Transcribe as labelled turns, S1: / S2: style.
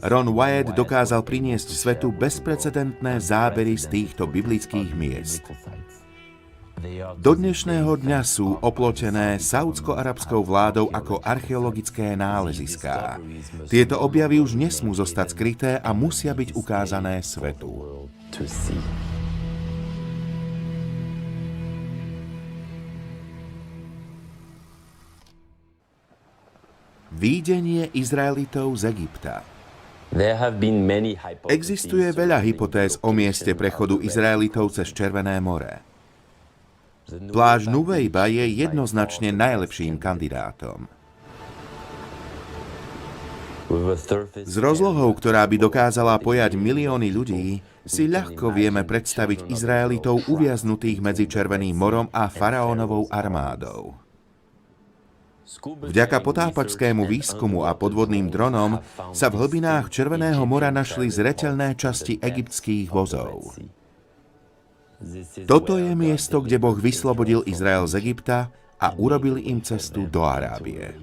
S1: Ron Wyatt dokázal priniesť svetu bezprecedentné zábery z týchto biblických miest. Do dnešného dňa sú oplotené saúdsko-arabskou vládou ako archeologické náleziská. Tieto objavy už nesmú zostať skryté a musia byť ukázané svetu. Výjdenie Izraelitov z Egypta. Existuje veľa hypotéz o mieste prechodu Izraelitov cez Červené more. Pláž Nuvejba je jednoznačne najlepším kandidátom. S rozlohou, ktorá by dokázala pojať milióny ľudí, si ľahko vieme predstaviť Izraelitov uviaznutých medzi Červeným morom a faraónovou armádou. Vďaka potápačskému výskumu a podvodným dronom sa v hlbinách Červeného mora našli zreteľné časti egyptských vozov. Toto je miesto, kde Boh vyslobodil Izrael z Egypta a urobil im cestu do Arábie.